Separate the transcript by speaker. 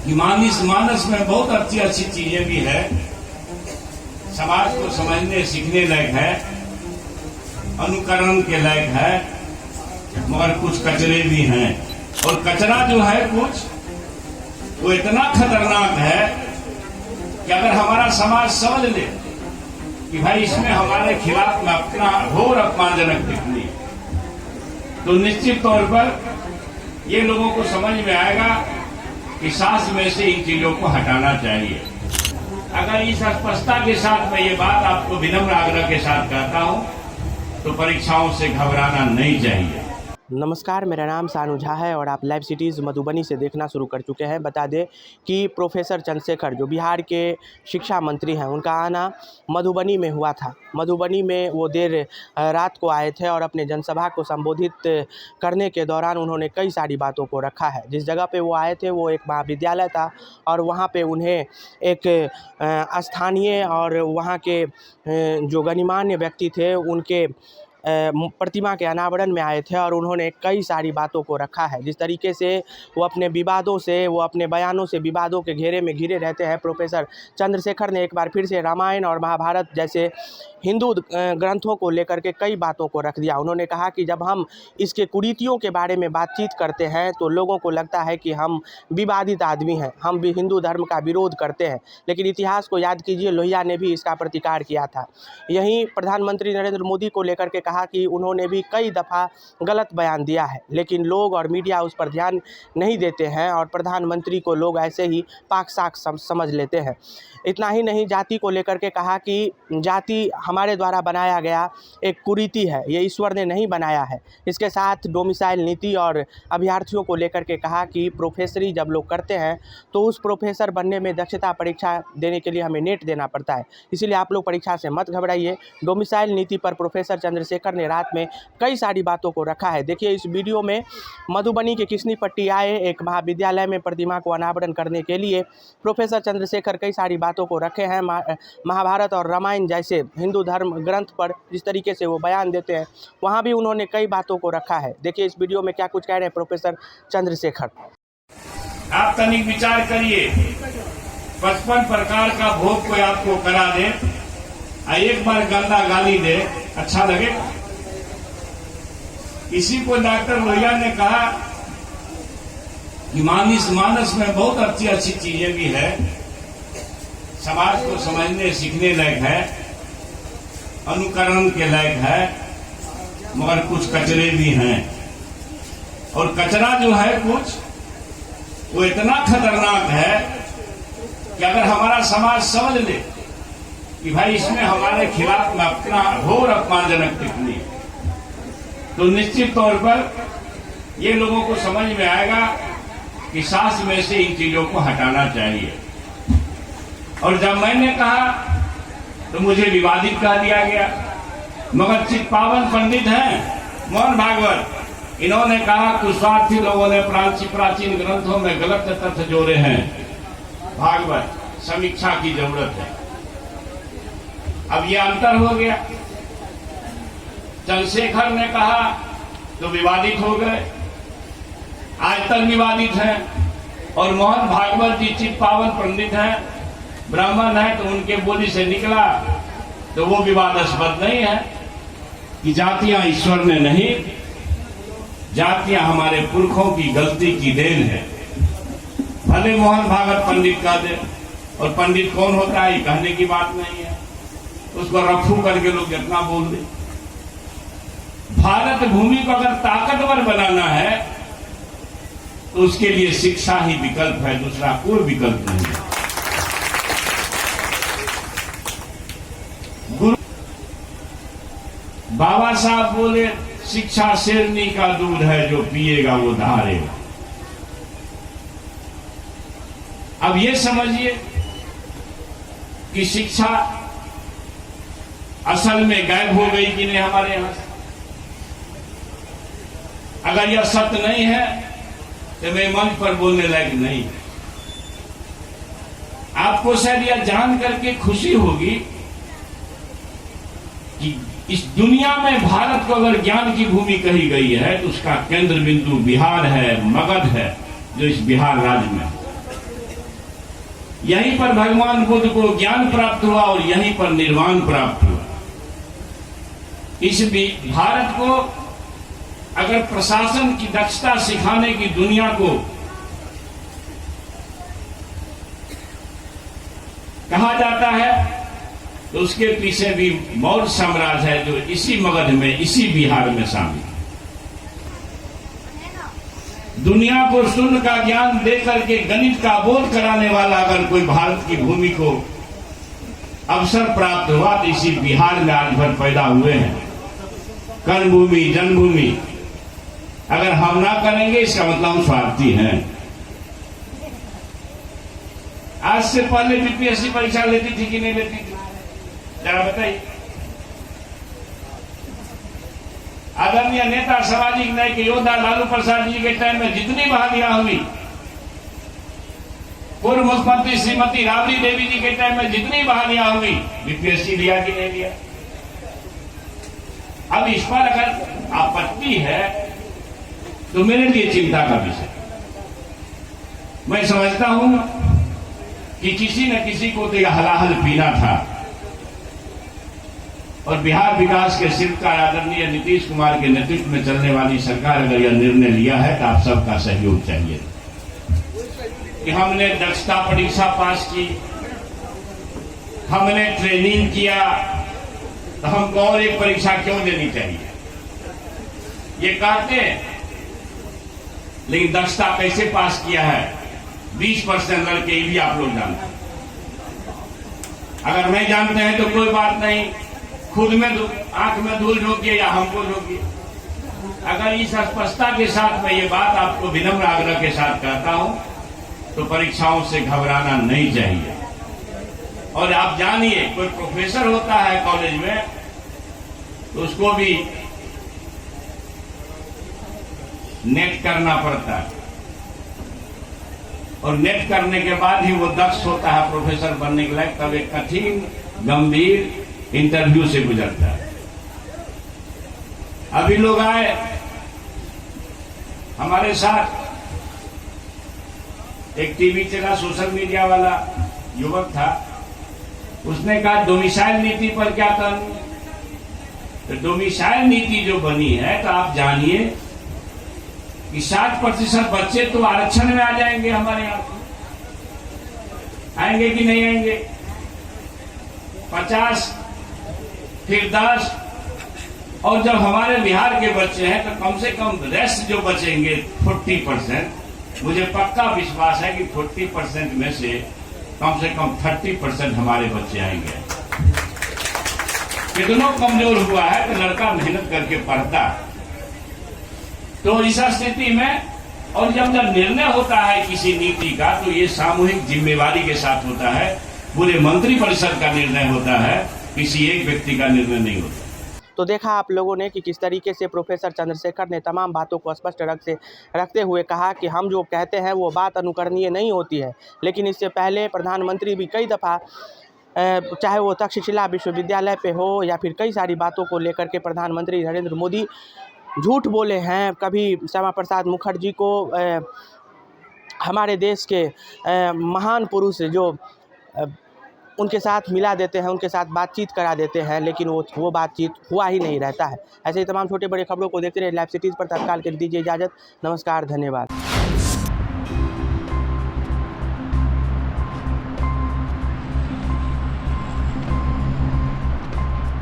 Speaker 1: कि मानस में बहुत अच्छी अच्छी चीजें भी है, समाज को समझने सीखने लायक है, अनुकरण के लायक है, मगर कुछ कचरे भी हैं। और कचरा जो है कुछ वो इतना खतरनाक है कि अगर हमारा समाज समझ ले कि भाई इसमें हमारे खिलाफ में अपना घोर अपमानजनक टिप्पणी, तो निश्चित तौर पर ये लोगों को समझ में आएगा कि शास्त्र में से इन चीजों को हटाना चाहिए। अगर इस स्पष्टता के साथ मैं ये बात आपको विनम्र आग्रह के साथ कहता हूं, तो परीक्षाओं से घबराना नहीं चाहिए।
Speaker 2: नमस्कार, मेरा नाम सानू झा है और आप लाइव सिटीज़ मधुबनी से देखना शुरू कर चुके हैं। बता दें कि प्रोफेसर चंद्रशेखर जो बिहार के शिक्षा मंत्री हैं, उनका आना मधुबनी में हुआ था। मधुबनी में वो देर रात को आए थे और अपने जनसभा को संबोधित करने के दौरान उन्होंने कई सारी बातों को रखा है। जिस जगह पे वो आए थे वो एक महाविद्यालय था और वहाँ पे उन्हें एक स्थानीय और वहाँ के जो गणमान्य व्यक्ति थे उनके प्रतिमा के अनावरण में आए थे और उन्होंने कई सारी बातों को रखा है। जिस तरीके से वो अपने विवादों से, वो अपने बयानों से विवादों के घेरे में घिरे रहते हैं, प्रोफेसर चंद्रशेखर ने एक बार फिर से रामायण और महाभारत जैसे हिंदू ग्रंथों को लेकर के कई बातों को रख दिया। उन्होंने कहा कि जब हम इसके कुरीतियों के बारे में बातचीत करते हैं तो लोगों को लगता है कि हम विवादित आदमी हैं, हम भी हिंदू धर्म का विरोध करते हैं। लेकिन इतिहास को याद कीजिए, लोहिया ने भी इसका प्रतिकार किया था। यहीं प्रधानमंत्री नरेंद्र मोदी को लेकर के कहा कि उन्होंने भी कई दफ़ा गलत बयान दिया है, लेकिन लोग और मीडिया उस पर ध्यान नहीं देते हैं और प्रधानमंत्री को लोग ऐसे ही पाक साक समझ लेते हैं। इतना ही नहीं, जाति को लेकर के कहा कि जाति हमारे द्वारा बनाया गया एक कुरीति है, ये ईश्वर ने नहीं बनाया है। इसके साथ डोमिसाइल नीति और अभ्यर्थियों को लेकर के कहा कि प्रोफेसरी जब लोग करते हैं तो उस प्रोफेसर बनने में दक्षता परीक्षा देने के लिए हमें नेट देना पड़ता है, इसीलिए आप लोग परीक्षा से मत घबराइए। डोमिसाइल नीति पर प्रोफेसर चंद्रशेखर ने रात में कई सारी बातों को रखा है। देखिए इस वीडियो में मधुबनी के किसनीपट्टी आए एक महाविद्यालय में प्रतिमा को अनावरण करने के लिए प्रोफेसर चंद्रशेखर कई सारी बातों को रखे हैं। महाभारत और रामायण जैसे हिंदू धर्म ग्रंथ पर जिस तरीके से वो बयान देते हैं, वहाँ भी उन्होंने कई बातों को रखा है। देखिए इस वीडियो में क्या कुछ कह रहे हैं प्रोफेसर चंद्रशेखर।
Speaker 1: आप तनिक विचार करिए, 55 प्रकार का भोग कोई आपको करा दे, एक बार गंदा गाली दे, अच्छा लगे? इसी को डॉक्टर लोहिया ने कहा कि मानस में बहुत अच्छी अच्छी चीजें भी है, समाज को समझने सीखने लायक है, अनुकरण के लायक है, मगर कुछ कचरे भी हैं। और कचरा जो है कुछ वो इतना खतरनाक है कि अगर हमारा समाज समझ ले कि भाई इसमें हमारे खिलाफ में अपना घोर अपमानजनक टिप्पणी, तो निश्चित तौर पर ये लोगों को समझ में आएगा कि शास्त्र में से इन चीजों को हटाना चाहिए। और जब मैंने कहा तो मुझे विवादित कह दिया गया, मगर चित पावन पंडित हैं मोहन भागवत, इन्होंने कहा कुछ स्वार्थी लोगों ने प्राचीन ग्रंथों में गलत तथ्य जोड़े हैं, भागवत समीक्षा की जरूरत है। अब ये अंतर हो गया, चंद्रशेखर ने कहा तो विवादित हो गए, आज तक विवादित हैं। और मोहन भागवत जी चित पावन पंडित हैं, ब्राह्मण है, तो उनके बोली से निकला तो वो विवादास्पद नहीं है कि जातियां ईश्वर ने नहीं, जातियां हमारे पुरखों की गलती की देन है। भले मोहन भागवत पंडित कह दे, और पंडित कौन होता है ये कहने की बात नहीं है, उसको रफू करके लोग जितना बोल दे। भारत भूमि को अगर ताकतवर बनाना है तो उसके लिए शिक्षा ही विकल्प है, दूसरा कोई विकल्प नहीं है। गुरु बाबा साहब बोले, शिक्षा शेरनी का दूध है, जो पिएगा वो धारेगा। अब ये समझिए कि शिक्षा असल में गायब हो गई कि नहीं हमारे यहां से। अगर यह सत्य नहीं है तो मैं मंच पर बोलने लायक नहीं। आपको शायद यह जान करके खुशी होगी कि इस दुनिया में भारत को अगर ज्ञान की भूमि कही गई है तो उसका केंद्र बिंदु बिहार है, मगध है, जो इस बिहार राज्य में। यहीं पर भगवान बुद्ध को ज्ञान प्राप्त हुआ और यहीं पर निर्वाण प्राप्त हुआ। इस भारत को अगर प्रशासन की दक्षता सिखाने की दुनिया को कहा जाता है तो उसके पीछे भी मौर्य साम्राज्य है, जो इसी मगध में, इसी बिहार में शामिल है। दुनिया को शून्य का ज्ञान देकर के गणित का बोध कराने वाला अगर कोई भारत की भूमि को अवसर प्राप्त हुआ तो इसी बिहार में आज भर पैदा हुए हैं। कर्म भूमि, जन्मभूमि। अगर हम ना करेंगे इसका मतलब हम स्वार्थी हैं। आज से पहले बीपीएससी परीक्षा लेती थी कि नहीं लेती थी, जरा बताइए। आदरणीय नेता, सामाजिक न्याय के योद्धा लालू प्रसाद जी के टाइम में जितनी बहालियां हुई, पूर्व मुख्यमंत्री श्रीमती राबड़ी देवी जी के टाइम में जितनी बहालियां हुई, बीपीएससी लिया कि नहीं लिया? अब इस पर अगर आपत्ति है तो मेरे लिए चिंता का विषय। मैं समझता हूं कि किसी न किसी को तो यह हलाहल पीना था और बिहार विकास के शिल्पकार आदरणीय नीतीश कुमार के नेतृत्व में चलने वाली सरकार अगर यह निर्णय लिया है तो आप सबका सहयोग चाहिए कि हमने दक्षता परीक्षा पास की, हमने ट्रेनिंग किया, तो हमको और एक परीक्षा क्यों देनी चाहिए? ये कहते हैं, लेकिन दक्षता कैसे पास किया है 20% लड़के, ये भी आप लोग जानते हैं। अगर नहीं जानते हैं तो कोई बात नहीं, खुद में आंख में धूल झोंकिए या हमको झोंकिए। अगर इस स्पष्टता के साथ मैं ये बात आपको विनम्र आग्रह के साथ कहता हूं तो परीक्षाओं से घबराना नहीं चाहिए। और आप जानिए, कोई प्रोफेसर होता है कॉलेज में तो उसको भी नेट करना पड़ता है और नेट करने के बाद ही वो दक्ष होता है प्रोफेसर बनने के लायक। तब एक कठिन गंभीर इंटरव्यू से गुजरता है। अभी लोग आए हमारे साथ, एक टीवी चला, सोशल मीडिया वाला युवक था, उसने कहा डोमिसाइल नीति पर क्या करूं? तो डोमिसाइल नीति जो बनी है तो आप जानिए कि 60% बच्चे तो आरक्षण में आ जाएंगे। हमारे यहां आएंगे कि नहीं आएंगे? 50 फिर 10, और जब हमारे बिहार के बच्चे हैं तो कम से कम रेस्ट जो बचेंगे 40%। मुझे पक्का विश्वास है कि 40% में से कम 30% हमारे बच्चे आएंगे। कितनों कमजोर हुआ है कि लड़का मेहनत करके पढ़ता। तो इस स्थिति में, और जब निर्णय होता है किसी नीति का तो ये सामूहिक जिम्मेवारी के साथ होता है, पूरे मंत्रिपरिषद का निर्णय होता है, किसी एक व्यक्ति का निर्णय नहीं होता।
Speaker 2: तो देखा आप लोगों ने कि किस तरीके से प्रोफेसर चंद्रशेखर ने तमाम बातों को स्पष्ट रखते हुए कहा कि हम जो कहते हैं वो बात अनुकरणीय नहीं होती है। लेकिन इससे पहले प्रधानमंत्री भी कई दफ़ा, चाहे वो तक्षशिला विश्वविद्यालय पे हो या फिर कई सारी बातों को लेकर के प्रधानमंत्री नरेंद्र मोदी झूठ बोले हैं। कभी श्यामा प्रसाद मुखर्जी को हमारे देश के महान पुरुष जो उनके साथ मिला देते हैं, उनके साथ बातचीत करा देते हैं, लेकिन वो बातचीत हुआ ही नहीं रहता है। ऐसे ही तमाम छोटे बड़े खबरों को देखते रहे लाइव सिटीज़ पर। तत्काल के लिए दीजिए इजाज़त। नमस्कार, धन्यवाद।